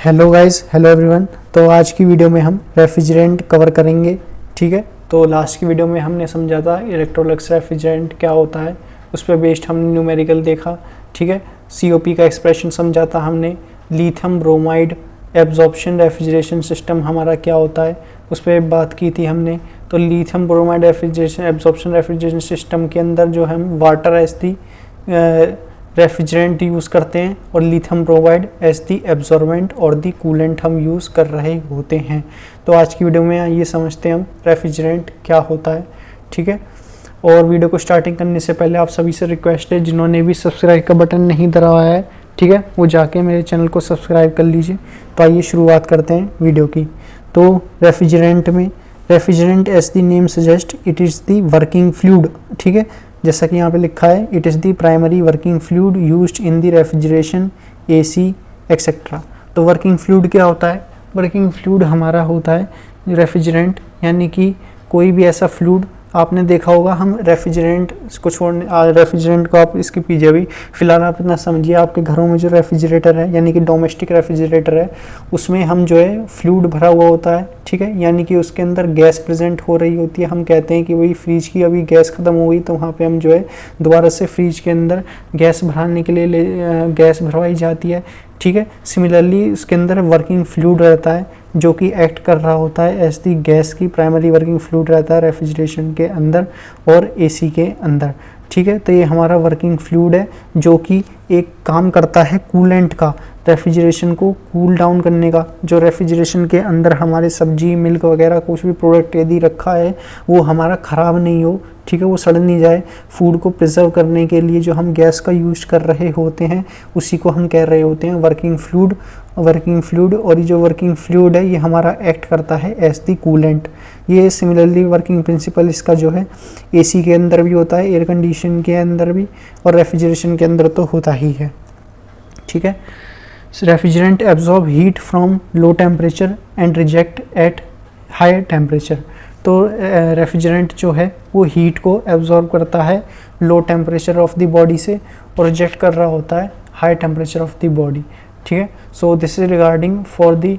Hello guys, hello everyone. तो आज की वीडियो में हम रेफ्रिजरेंट कवर करेंगे। ठीक है, तो लास्ट की वीडियो में हमने समझा था इलेक्ट्रोलक्स रेफ्रिजरेंट क्या होता है, उस पर बेस्ड हमने न्यूमेरिकल देखा। ठीक है, सीओपी का एक्सप्रेशन समझा था हमने। Lithium bromide absorption refrigeration system हमारा क्या होता है उस पर बात की थी हमने। तो lithium bromide refrigeration absorption refrigeration system के अंदर जो हम water as the refrigerant use करते हैं और lithium bromide as the absorbent और दी कूलेंट हम यूज़ कर रहे होते हैं। तो आज की वीडियो में ये समझते हैं हम रेफ्रिजरेंट क्या होता है। ठीक है, और वीडियो को स्टार्टिंग करने से पहले आप सभी से रिक्वेस्ट है, जिन्होंने भी सब्सक्राइब का बटन नहीं दबाया है, ठीक है, वो जाके मेरे चैनल को सब्सक्राइब कर लीजिए। तो आइए शुरुआत करते हैं वीडियो की। तो refrigerant as the name suggest it is the working fluid. ठीक है, जैसा कि यहाँ पे लिखा है, it is the primary working fluid used in the refrigeration, AC etcetera. तो वर्किंग फ्लूइड क्या होता है? वर्किंग फ्लूइड हमारा होता है रेफ्रिजरेंट, यानी कि कोई भी ऐसा फ्लूइड आपने देखा होगा। हम रेफ्रिजरेंट को रेफ्रिजरेंट को आप इसके पीछे भी फिलहाल आप इतना समझिए, आपके घरों में जो रेफ्रिजरेटर है यानी कि डोमेस्टिक रेफ्रिजरेटर है, उसमें हम जो है फ्लूइड भरा हुआ होता है। ठीक है, यानी कि उसके अंदर गैस प्रेजेंट हो रही होती है। हम कहते हैं कि वही फ्रिज की अभी गैस ख़त्म हो गई, तो वहाँ पे हम जो है दोबारा से फ्रिज के अंदर गैस भराने के लिए गैस भरवाई जाती है। ठीक है, सिमिलरली उसके अंदर वर्किंग फ्लूइड रहता है जो कि एक्ट कर रहा होता है एज दी गैस की प्राइमरी वर्किंग फ्लूइड रहता है रेफ्रिजरेशन के अंदर और एसी के अंदर। ठीक है, तो ये हमारा वर्किंग फ्लूइड है जो कि एक काम करता है कूलेंट का, रेफ्रिजरेशन को कूल डाउन करने का। जो रेफ्रिजरेशन के अंदर हमारे सब्जी, मिल्क वगैरह कुछ भी प्रोडक्ट यदि रखा है वो हमारा ख़राब नहीं हो, ठीक है, वो सड़ नहीं जाए, फूड को प्रिजर्व करने के लिए जो हम गैस का यूज कर रहे होते हैं उसी को हम कह रहे होते हैं वर्किंग फ्लूइड। और ये जो वर्किंग फ्लूइड है ये हमारा एक्ट करता है एज दी कूलेंट। ये सिमिलरली वर्किंग प्रिंसिपल इसका जो है एसी के अंदर भी होता है, एयर कंडीशन के अंदर भी, और रेफ्रिजरेशन के अंदर तो होता ही है। ठीक है, refrigerant absorb heat from low temperature and reject at high temperature. तो रेफ्रिजरेंट जो है वो हीट को एब्जॉर्ब करता है low temperature of the body से और रिजेक्ट कर रहा होता है high temperature of the body. ठीक है, so this is regarding for the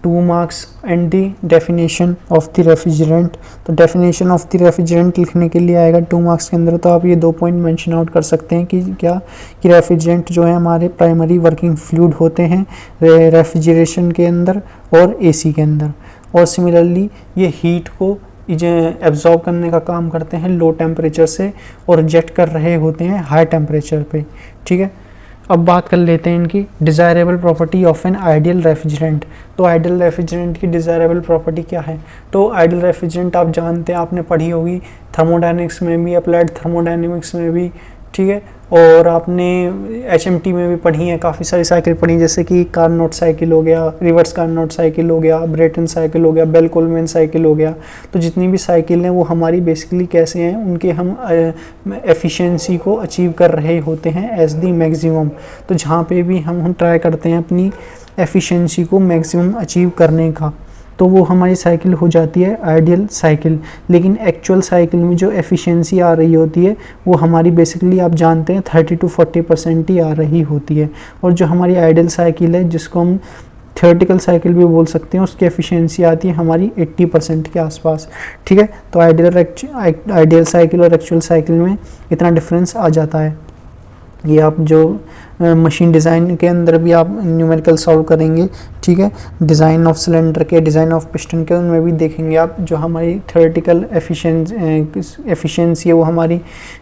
2 marks and the definition of the refrigerant. तो डेफिनेशन ऑफ द रेफ्रिजरेंट लिखने के लिए आएगा 2 मार्क्स के अंदर। तो आप ये 2 पॉइंट मेंशन आउट कर सकते हैं कि क्या कि रेफ्रिजरेंट जो है हमारे प्राइमरी वर्किंग फ्लूइड होते हैं रेफ्रिजरेशन के अंदर और एसी के अंदर, और सिमिलरली ये हीट को एब्जॉर्ब करने का काम करते हैं लो टेम्परेचर से और रिजेक्ट कर रहे होते हैं हाई टेम्परेचर पे। ठीक है, अब बात कर लेते हैं इनकी desirable property of an ideal refrigerant. तो आइडियल रेफ्रिजरेंट की डिज़ायरेबल प्रॉपर्टी क्या है? तो आइडियल रेफ्रिजरेंट आप जानते हैं, आपने पढ़ी होगी थर्मोडायनेमिक्स में भी, अप्लाइड थर्मोडायनेमिक्स में भी। ठीक है, और आपने HMT में भी पढ़ी है, काफ़ी सारी साइकिल पढ़ी, जैसे कि कार्नोट साइकिल हो गया, रिवर्स कार्नोट साइकिल हो गया, ब्रेटन साइकिल हो गया, बेल कोलमैन साइकिल हो गया। तो जितनी भी साइकिल हैं वो हमारी बेसिकली कैसे हैं, उनके हम एफिशिएंसी को अचीव कर रहे होते हैं एज दी मैक्सिमम। तो जहाँ पे भी हम ट्राई करते हैं अपनी एफिशिएंसी को मैक्सिमम अचीव करने का, तो वो हमारी साइकिल हो जाती है आइडियल साइकिल। लेकिन एक्चुअल साइकिल में जो एफिशिएंसी आ रही होती है वो हमारी बेसिकली आप जानते हैं 30 to 40% ही आ रही होती है। और जो हमारी आइडियल साइकिल है, जिसको हम थियोरेटिकल साइकिल भी बोल सकते हैं, उसकी एफिशिएंसी आती है हमारी 80% के आसपास। ठीक है, तो आइडियल साइकिल और एक्चुअल साइकिल में इतना डिफरेंस आ जाता है। ये आप जो मशीन डिज़ाइन के अंदर भी आप न्यूमेरिकल सॉल्व करेंगे, ठीक है, डिज़ाइन ऑफ सिलेंडर के, डिज़ाइन ऑफ पिस्टन के, उनमें भी देखेंगे आप जो हमारी थ्योरेटिकल एफिशिएंसी है वो हमारी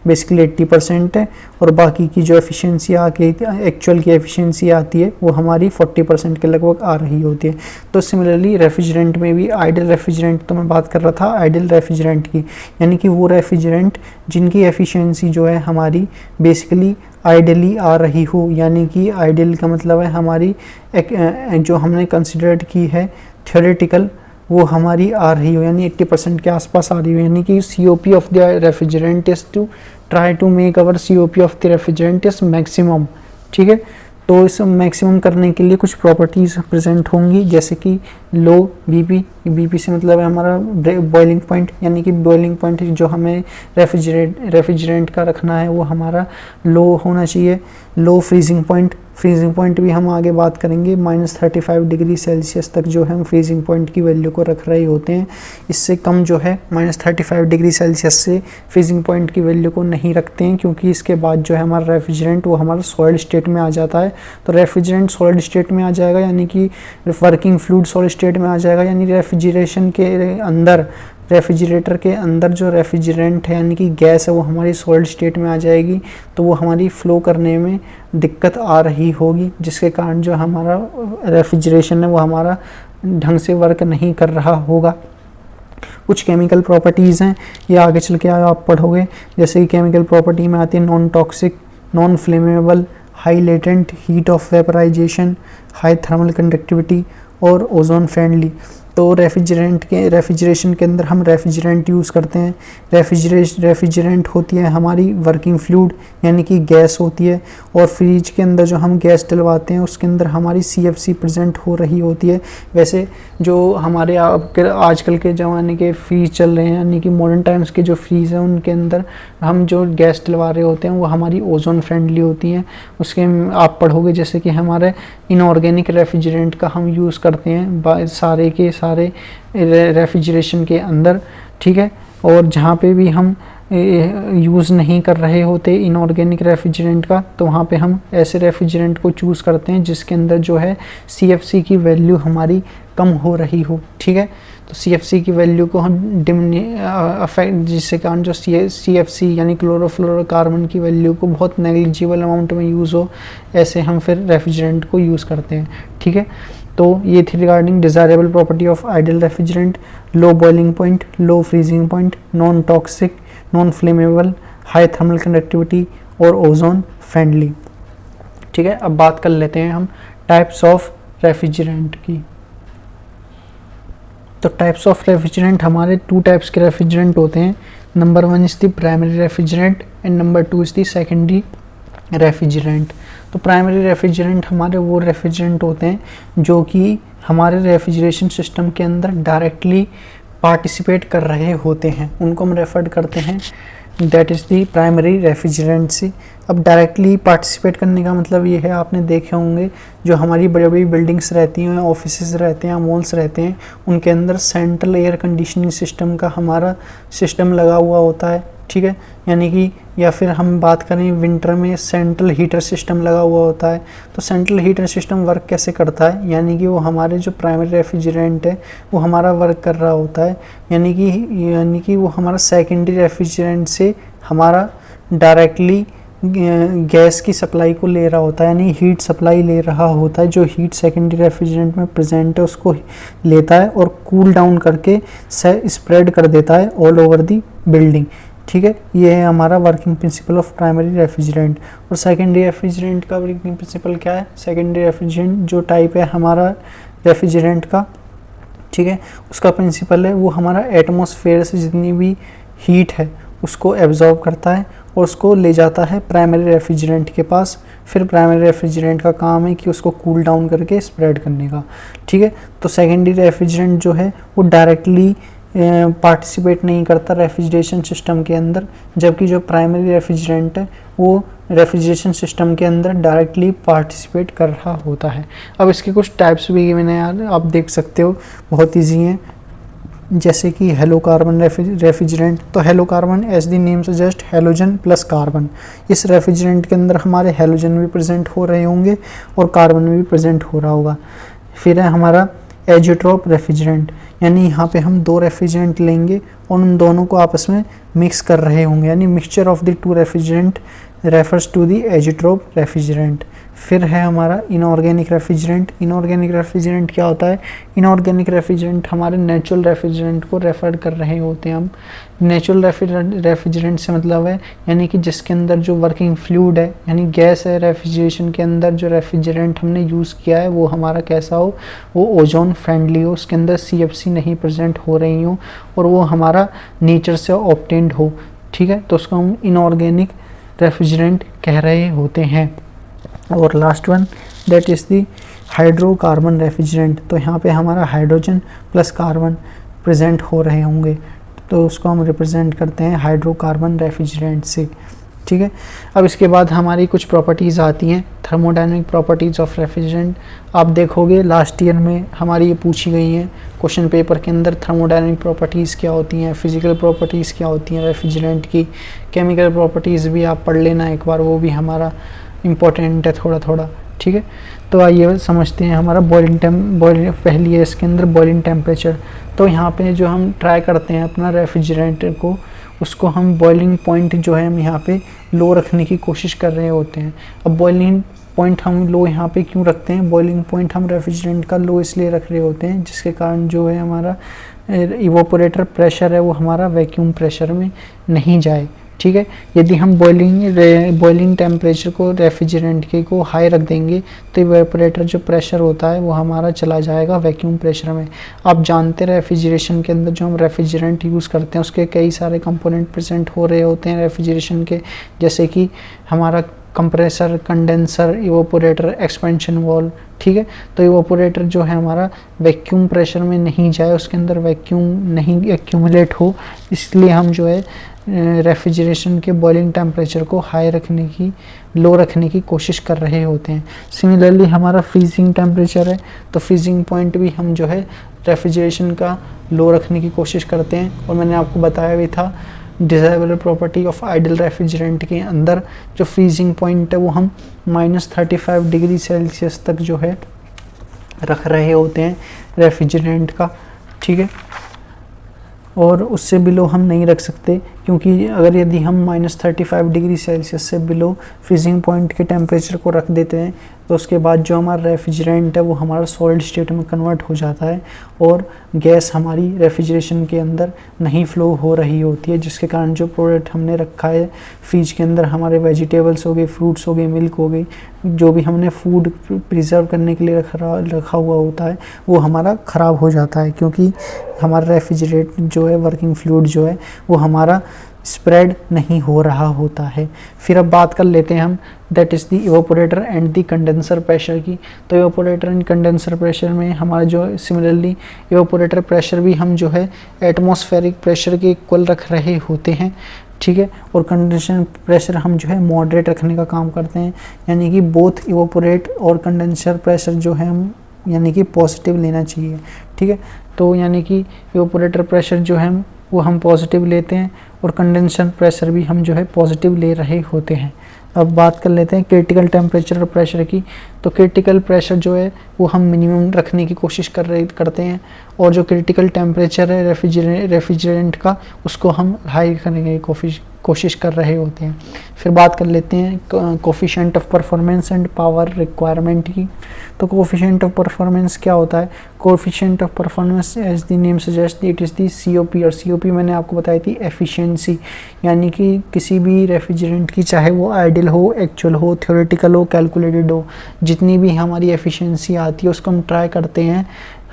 बेसिकली 80% है, और बाकी की जो एफिशिएंसी आके एक्चुअल की एफिशिएंसी आती है वो हमारी 40% के लगभग आ रही होती है। तो सिमिलरली रेफ्रिजरेंट में भी आइडियल रेफ्रिजरेंट, तो मैं बात कर रहा था आइडियल रेफ्रिजरेंट की, यानी कि वो रेफ्रिजरेंट जिनकी एफिशिएंसी जो है हमारी बेसिकली आइडियली आ रही हो, यानी कि आइडियल का मतलब है हमारी जो हमने कंसिडर्ड की है थ्योरेटिकल वो हमारी आ रही हो, यानी 80% के आसपास आ रही हो। यानी कि COP of the refrigerant is to try to make our COP of the refrigerant is maximum. ठीक है, तो इस मैक्सिमम करने के लिए कुछ प्रॉपर्टीज़ प्रेजेंट होंगी, जैसे कि लो बीपी से मतलब है हमारा बॉइलिंग पॉइंट, यानी कि बॉइलिंग पॉइंट जो हमें रेफ्रिजरेंट का रखना है वो हमारा लो होना चाहिए। लो फ्रीजिंग पॉइंट, फ्रीजिंग पॉइंट भी हम आगे बात करेंगे, -35 डिग्री सेल्सियस तक जो है हम फ्रीजिंग पॉइंट की वैल्यू को रख रहे होते हैं। इससे कम जो है -35 डिग्री सेल्सियस से फ्रीजिंग पॉइंट की वैल्यू को नहीं रखते हैं, क्योंकि इसके बाद जो है हमारा रेफ्रिजरेंट वो हमारा सॉलिड स्टेट में आ जाता है। तो रेफ्रिजरेंट सॉलिड स्टेट में आ जाएगा, यानी कि वर्किंग फ्लूइड सॉलिड स्टेट में आ जाएगा, यानी रेफ्रिजरेटर के अंदर जो रेफ्रिजरेंट है यानी कि गैस है वो हमारी सॉलिड स्टेट में आ जाएगी। तो वो हमारी फ्लो करने में दिक्कत आ रही होगी, जिसके कारण जो हमारा रेफ्रिजरेशन है वो हमारा ढंग से वर्क नहीं कर रहा होगा। कुछ केमिकल प्रॉपर्टीज़ हैं, ये आगे चल के आप पढ़ोगे। जैसे कि केमिकल प्रॉपर्टी में आती है non toxic, non flammable, high latent, heat of vaporisation, high thermal conductivity और ओजोन फ्रेंडली। तो रेफ्रिजरेशन के अंदर हम रेफ्रिजरेंट यूज़ करते हैं। रेफ्रिजरेंट होती है हमारी वर्किंग फ्लूइड यानी कि गैस होती है, और फ्रिज के अंदर जो हम गैस डलवाते हैं उसके अंदर हमारी CFC प्रेजेंट हो रही होती है। वैसे जो हमारे आजकल के ज़माने के फ्रीज चल रहे हैं यानी कि मॉडर्न टाइम्स के जो फ्रीज हैं उनके अंदर हम जो गैस डलवा रहे होते हैं वो हमारी ओजोन फ्रेंडली होती हैं। उसके आप पढ़ोगे जैसे कि हमारे इनऑर्गेनिक रेफ्रिजरेंट का हम यूज़ करते हैं सारे के सारे रेफ्रिजरेशन के अंदर, ठीक है। और जहाँ पे भी हम यूज़ नहीं कर रहे होते इनऑर्गेनिक रेफ्रिजरेंट का, तो वहाँ पे हम ऐसे रेफ्रिजरेंट को चूज़ करते हैं जिसके अंदर जो है CFC की वैल्यू हमारी कम हो रही हो, ठीक है। तो CFC की वैल्यू को हम जिसके कारण जो CFC यानी क्लोरोफ्लोरोकार्बन की वैल्यू को बहुत नेग्लिजिबल अमाउंट में यूज़ हो, ऐसे हम फिर रेफ्रिजरेंट को यूज़ करते हैं, ठीक है। तो ये थी regarding desirable property of ideal refrigerant, low boiling point, low freezing point, non toxic, non flammable, high thermal conductivity और ओजोन फ्रेंडली, ठीक है। अब बात कर लेते हैं हम टाइप्स ऑफ रेफ्रिजरेंट की। तो टाइप्स ऑफ रेफ्रिजरेंट हमारे 2 टाइप्स के रेफ्रिजरेंट होते हैं। Number 1 is the primary refrigerant and number 2 is the secondary refrigerant. तो प्राइमरी रेफ्रिजरेंट हमारे वो रेफ्रिजरेंट होते हैं जो कि हमारे रेफ्रिजरेशन सिस्टम के अंदर डायरेक्टली पार्टिसिपेट कर रहे होते हैं, उनको हम रेफर करते हैं that is the primary refrigerant से। अब डायरेक्टली पार्टिसिपेट करने का मतलब ये है, आपने देखे होंगे जो हमारी बड़ी बड़ी बिल्डिंग्स रहती हैं, ऑफिसेज रहते हैं, मॉल्स रहते हैं, उनके अंदर सेंट्रल एयर कंडीशनिंग सिस्टम का हमारा सिस्टम लगा हुआ होता है, ठीक है। यानी कि या फिर हम बात करें विंटर में सेंट्रल हीटर सिस्टम लगा हुआ होता है। तो सेंट्रल हीटर सिस्टम वर्क कैसे करता है, यानी कि वो हमारे जो प्राइमरी रेफ्रिजरेंट है वो हमारा वर्क कर रहा होता है, यानी कि वो हमारा सेकेंडरी रेफ्रिजरेंट से हमारा डायरेक्टली गैस की सप्लाई को ले रहा होता है, यानी हीट सप्लाई ले रहा होता है। जो हीट सेकेंडरी रेफ्रिजरेंट में प्रेजेंट है उसको लेता है और कूल डाउन करके स्प्रेड कर देता है ऑल ओवर दी बिल्डिंग, ठीक है। ये है हमारा working principle of primary refrigerant. और सेकेंडरी रेफ्रिजरेंट का वर्किंग प्रिंसिपल क्या है? सेकेंडरी रेफ्रिजरेंट जो टाइप है हमारा रेफ्रिजरेंट का, ठीक है, उसका प्रिंसिपल है वो हमारा एटमॉस्फेयर से जितनी भी हीट है उसको एब्जॉर्ब करता है और उसको ले जाता है प्राइमरी रेफ्रिजरेंट के पास। फिर प्राइमरी रेफ्रिजरेंट का काम है कि उसको कूल डाउन करके स्प्रेड करने का, ठीक है। तो सेकेंडरी रेफ्रिजरेंट जो है वो डायरेक्टली पार्टिसिपेट नहीं करता रेफ्रिजरेशन सिस्टम के अंदर, जबकि जो प्राइमरी रेफ्रिजरेंट है वो रेफ्रिजरेशन सिस्टम के अंदर डायरेक्टली पार्टिसिपेट कर रहा होता है। अब इसके कुछ टाइप्स भी मैंने यार आप देख सकते हो, बहुत ईजी हैं, जैसे कि हेलो कार्बन रेफ्रिजरेंट। तो halo carbon as the name suggest halogen plus carbon. इस रेफ्रिजरेंट के अंदर हमारे हेलोजन भी प्रेजेंट हो रहे होंगे और कार्बन भी प्रेजेंट हो रहा होगा। फिर है हमारा एजियोट्रोप रेफ्रिजरेंट, यानी यहाँ पे हम 2 रेफ्रिजरेंट लेंगे और उन दोनों को आपस में मिक्स कर रहे होंगे, यानी mixture of the 2 refrigerant refers to the azeotrope refrigerant. फिर है हमारा इनऑर्गेनिक रेफ्रिजरेंट। इनऑर्गेनिक रेफ्रिजरेंट क्या होता है? इनऑर्गेनिक रेफ्रिजरेंट हमारे नेचुरल रेफ्रिजरेंट को रेफर कर रहे होते हैं हम। नेचुरल रेफ्रिजरेंट से मतलब है यानी कि जिसके अंदर जो वर्किंग फ्लूइड है यानी गैस है रेफ्रिजरेशन के अंदर, जो रेफ्रिजरेंट हमने यूज़ किया है वो हमारा कैसा हो, वो ओजोन फ्रेंडली हो, उसके अंदर CFC नहीं प्रेजेंट हो रही हो और वो हमारा नेचर से ऑब्टेन्ड हो, ठीक है। तो उसको हम इनऑर्गेनिक रेफ्रिजरेंट कह रहे होते हैं। और last one that is the hydrocarbon refrigerant. तो यहाँ पे हमारा हाइड्रोजन प्लस कार्बन प्रेजेंट हो रहे होंगे, तो उसको हम रिप्रेजेंट करते हैं हाइड्रोकार्बन रेफ्रिजरेंट से, ठीक है। अब इसके बाद हमारी कुछ प्रॉपर्टीज़ आती हैं, थर्मोडायनेमिक प्रॉपर्टीज़ ऑफ रेफ्रिजरेंट। आप देखोगे लास्ट ईयर में हमारी ये पूछी गई हैं क्वेश्चन पेपर के अंदर, थर्मोडायनेमिक प्रॉपर्टीज़ क्या होती हैं, फिजिकल प्रॉपर्टीज़ क्या होती हैं रेफ्रिजरेंट की, केमिकल प्रॉपर्टीज़ भी आप पढ़ लेना एक बार, वो भी हमारा इम्पोर्टेंट है थोड़ा थोड़ा, ठीक है। तो आइए समझते हैं हमारा बॉइलिंग पहली है इसके अंदर बॉइलिंग टेम्परेचर। तो यहाँ पे जो हम ट्राई करते हैं अपना रेफ्रिजरेटर को, उसको हम बॉइलिंग पॉइंट जो है हम यहाँ पे लो रखने की कोशिश कर रहे होते हैं। अब बॉइलिंग पॉइंट हम लो यहाँ पे क्यों रखते हैं, बॉइलिंग पॉइंट हम रेफ्रिजरेंट का लो इसलिए रख रहे होते हैं जिसके कारण जो है हमारा इवोपोरेटर प्रेशर है वो हमारा वैक्यूम प्रेशर में नहीं जाए, ठीक है। यदि हम बॉइलिंग टेम्परेचर को रेफ्रिजरेंट के को हाई रख देंगे तो इवेपोरेटर जो प्रेशर होता है वो हमारा चला जाएगा वैक्यूम प्रेशर में। आप जानते हैं रेफ्रिजरेशन के अंदर जो हम रेफ्रिजरेंट यूज़ करते हैं उसके कई सारे कंपोनेंट प्रेजेंट हो रहे होते हैं रेफ्रिजरेशन के, जैसे कि हमारा कंप्रेसर, कंडेंसर, इवोपोरेटर, एक्सपेंशन वाल्व, ठीक है। तो इवोपोरेटर जो है हमारा वैक्यूम प्रेशर में नहीं जाए, उसके अंदर वैक्यूम नहीं एक्यूमुलेट हो, इसलिए हम जो है रेफ्रिजरेशन के बॉइलिंग टेम्परेचर को हाई रखने की, लो रखने की कोशिश कर रहे होते हैं। सिमिलरली हमारा फ्रीजिंग टेम्परेचर है, तो फ्रीजिंग पॉइंट भी हम जो है रेफ्रिजरेशन का लो रखने की कोशिश करते हैं। और मैंने आपको बताया भी था desirable property of ideal refrigerant के अंदर जो फ्रीजिंग पॉइंट है वो हम -35 डिग्री सेल्सियस तक जो है रख रहे होते हैं रेफ्रिजरेंट का, ठीक है। और उससे बिलो हम नहीं रख सकते, क्योंकि अगर यदि हम -35 डिग्री सेल्सियस से बिलो फ्रीजिंग पॉइंट के टेम्परेचर को रख देते हैं तो उसके बाद जो हमारा रेफ्रिजरेंट है वो हमारा सॉलिड स्टेट में कन्वर्ट हो जाता है और गैस हमारी रेफ्रिजरेशन के अंदर नहीं फ्लो हो रही होती है, जिसके कारण जो प्रोडक्ट हमने रखा है फ्रिज के अंदर, हमारे वेजिटेबल्स हो गए, फ्रूट्स हो गए, मिल्क हो गई, जो भी हमने फूड प्रिजर्व करने के लिए रखा हुआ होता है वो हमारा ख़राब हो जाता है, क्योंकि हमारा रेफ्रिजरेट जो है वर्किंग फ्लूइड जो है वो हमारा स्प्रेड नहीं हो रहा होता है। फिर अब बात कर लेते हैं हम that is the evaporator and the condenser pressure की। तो इवोपोरेटर एंड कंडेंसर प्रेशर में हमारा जो सिमिलरली इवोपोरेटर प्रेशर भी हम जो है एटमॉस्फेरिक प्रेशर के इक्वल रख रहे होते हैं, ठीक है। और कंडेंसर प्रेशर हम जो है मॉडरेट रखने का काम करते हैं, यानी कि बोथ इवोपोरेट और कंडेंसर प्रेशर जो है हम यानी कि पॉजिटिव लेना चाहिए, ठीक है। तो यानी कि इवोपोरेटर प्रेशर जो है वो हम पॉजिटिव लेते हैं और कंडेंसर प्रेशर भी हम जो है पॉजिटिव ले रहे होते हैं। अब बात कर लेते हैं क्रिटिकल टेम्परेचर और प्रेशर की। तो क्रिटिकल प्रेशर जो है वो हम मिनिमम रखने की कोशिश करते हैं और जो क्रिटिकल टेम्परेचर है रेफ्रिजरेंट का उसको हम हाई करने की कोशिश कर रहे होते हैं। फिर बात कर लेते हैं coefficient of performance and power requirement की। तो कोफिशिएंट ऑफ परफॉर्मेंस क्या होता है, coefficient of performance as the name suggest it is the COP, और COP मैंने आपको बताई थी एफिशिएंसी, यानी कि किसी भी रेफ्रिजरेंट की चाहे वो आइडियल हो, एक्चुअल हो, थ्योरेटिकल हो, कैलकुलेटेड हो, जितनी भी हमारी एफिशिएंसी आती है उसको हम ट्राई करते हैं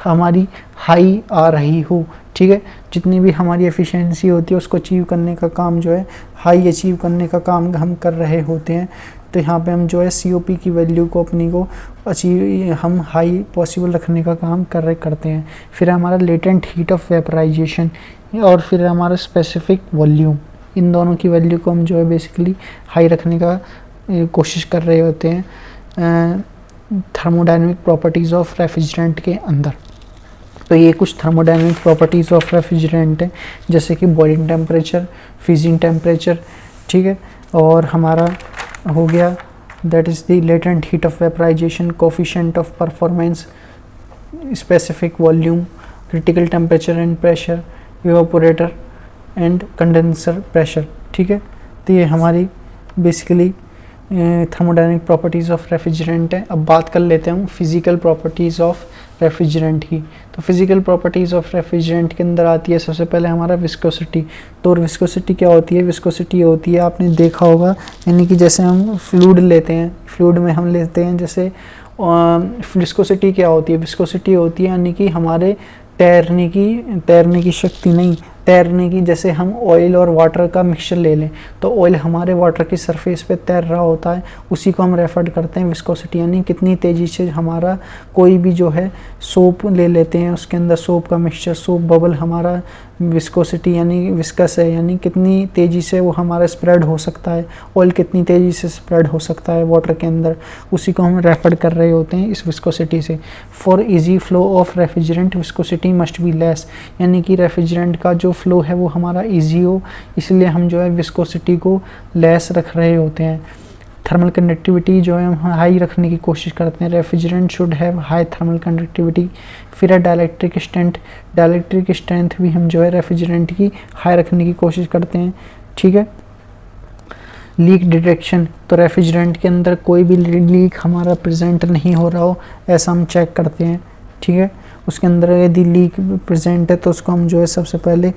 हमारी हाई आ रही हो, ठीक है। जितनी भी हमारी एफिशिएंसी होती है उसको अचीव करने का काम जो है हाई अचीव करने का काम हम कर रहे होते हैं। तो यहाँ पे हम जो है COP की वैल्यू को अपनी को अचीव हम हाई पॉसिबल रखने का काम करते हैं। फिर हमारा लेटेंट हीट ऑफ वेपराइजेशन और फिर हमारा स्पेसिफिक वॉल्यूम, इन दोनों की वैल्यू को हम जो है बेसिकली हाई रखने का कोशिश कर रहे होते हैं थर्मोडायनेमिक प्रॉपर्टीज़ ऑफ रेफ्रिजरेंट के अंदर। तो ये कुछ थर्मोडायनेमिक प्रॉपर्टीज़ ऑफ रेफ्रिजरेंट हैं, जैसे कि बॉइलिंग टेम्परेचर, फ्रीजिंग टेम्परेचर, ठीक है। और हमारा हो गया that is the latent heat of vaporisation, coefficient of performance, specific volume, critical temperature and pressure, evaporator and condenser pressure, ठीक है। तो ये हमारी basically thermodynamic properties of refrigerant है। अब बात कर लेते हैं हम फिज़िकल प्रॉपर्टीज़ ऑफ रेफ्रिजरेंट की। तो फिज़िकल प्रॉपर्टीज़ ऑफ रेफ्रिजरेंट के अंदर आती है सबसे पहले हमारा विस्कोसिटी। तो विस्कोसिटी क्या होती है, विस्कोसिटी होती है आपने देखा होगा, यानी कि जैसे हम फ्लूइड लेते हैं, फ्लूइड में हम लेते हैं जैसे विस्कोसिटी क्या होती है, विस्कोसिटी होती है यानी कि हमारे तैरने की शक्ति नहीं, तैरने की, जैसे हम ऑयल और वाटर का मिक्सचर ले लें तो ऑयल हमारे वाटर की सरफेस पे तैर रहा होता है, उसी को हम रेफर करते हैं विस्कोसिटी, यानी कितनी तेज़ी से हमारा कोई भी जो है सोप ले लेते हैं, उसके अंदर सोप का मिक्सचर, सोप बबल हमारा विस्कोसिटी यानी विस्कस है, यानी कितनी तेज़ी से वो हमारा स्प्रेड हो सकता है, ऑयल कितनी तेज़ी से स्प्रेड हो सकता है वाटर के अंदर, उसी को हम रेफर कर रहे होते हैं इस विस्कोसिटी से। For easy flow of refrigerant viscosity must be less, यानी कि रेफ्रिजरेंट का जो फ्लो है वो हमारा ईजी हो, इसलिए हम जो है विस्कोसिटी को लेस रख रहे होते हैं। थर्मल कंडक्टिविटी जो है हम हाई रखने की कोशिश करते हैं, refrigerant should have high thermal conductivity. फिर है डाइलेक्ट्रिक स्ट्रेंथ, डाइलेक्ट्रिक स्ट्रेंथ भी हम जो है रेफ्रिजरेंट की हाई रखने की कोशिश करते हैं, ठीक है। लीक डिटेक्शन, तो रेफ्रिजरेंट के अंदर कोई भी लीक हमारा प्रेजेंट नहीं हो रहा हो ऐसा हम चेक करते हैं, ठीक है। उसके अंदर यदि लीक प्रेजेंट है तो उसको हम जो है सबसे पहले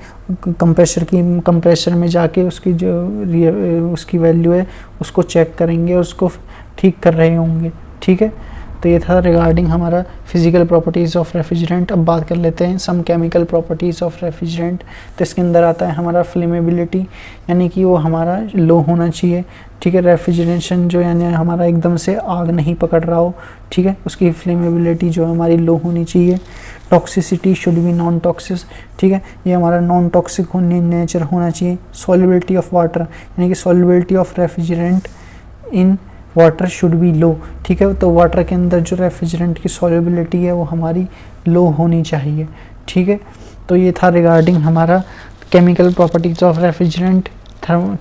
कंप्रेसर में जाके उसकी जो उसकी वैल्यू है उसको चेक करेंगे और उसको ठीक कर रहे होंगे, ठीक है। तो ये था रिगार्डिंग हमारा फिजिकल प्रॉपर्टीज़ ऑफ रेफ्रिजरेंट। अब बात कर लेते हैं some chemical properties of refrigerant. तो इसके अंदर आता है हमारा फ्लेमेबिलिटी, यानी कि वो हमारा लो होना चाहिए, ठीक है। रेफ्रिजरेशन जो यानी हमारा एकदम से आग नहीं पकड़ रहा हो, ठीक है, उसकी फ्लेमेबिलिटी जो हमारी लो होनी चाहिए। Toxicity should be non toxins, ठीक है, ये हमारा नॉन टॉक्सिक होने नेचर होना चाहिए। सॉल्युबिलिटी ऑफ वाटर, यानी कि solubility of refrigerant in water should be low, ठीक है। तो वाटर के अंदर जो रेफ्रिजरेंट की सॉल्युबिलिटी है वो हमारी लो होनी चाहिए, ठीक है। तो ये था रिगार्डिंग हमारा केमिकल प्रॉपर्टीज ऑफ रेफ्रिजरेंट,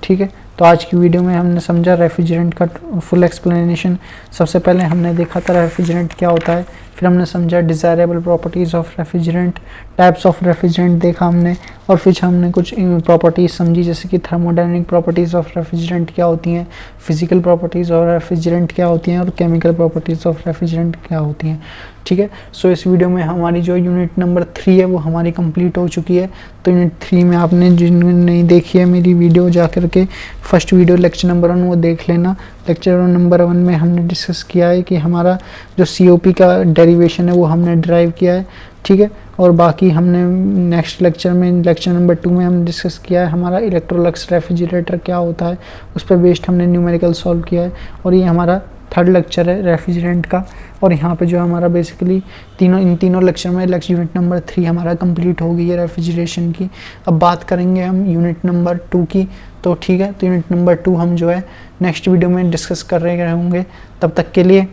ठीक है। तो आज की वीडियो में हमने समझा रेफ्रिजरेंट का फुल एक्सप्लेनेशन। सबसे पहले हमने देखा था रेफ्रिजरेंट क्या होता है, फिर हमने समझा desirable properties of refrigerant, types of refrigerant देखा हमने, और फिर हमने कुछ प्रॉपर्टीज़ समझी जैसे कि थर्मोडायनेमिक प्रॉपर्टीज़ ऑफ रेफ्रिजरेंट क्या होती हैं, फिजिकल प्रॉपर्टीज़ ऑफ रेफ्रिजरेंट क्या होती हैं, और केमिकल प्रॉपर्टीज़ ऑफ रेफ्रिजरेंट क्या होती हैं, ठीक है। सो इस वीडियो में हमारी जो यूनिट नंबर 3 है वो हमारी कंप्लीट हो चुकी है। तो यूनिट 3 में आपने जिन्होंने नहीं देखी है मेरी वीडियो जा कर के फर्स्ट वीडियो लेक्चर नंबर 1 वो देख लेना। लेक्चर नंबर 1 में हमने डिस्कस किया है कि हमारा जो COP का डेरिवेशन है वो हमने ड्राइव किया है, ठीक है। और बाकी हमने नेक्स्ट लेक्चर में लेक्चर नंबर 2 में हमने डिस्कस किया है हमारा इलेक्ट्रोलक्स रेफ्रिजरेटर क्या होता है, उस पर बेस्ड हमने न्यूमेरिकल सॉल्व किया है। और ये हमारा थर्ड लेक्चर है रेफ्रिजरेंट का, और यहाँ पे जो हमारा बेसिकली इन तीनों लेक्चर में यूनिट नंबर 3 हमारा कंप्लीट हो गई है रेफ्रिजरेशन की। अब बात करेंगे हम यूनिट नंबर 2 की, तो ठीक है। तो यूनिट नंबर 2 हम जो है नेक्स्ट वीडियो में डिस्कस कर रहे होंगे। तब तक के लिए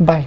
बाय।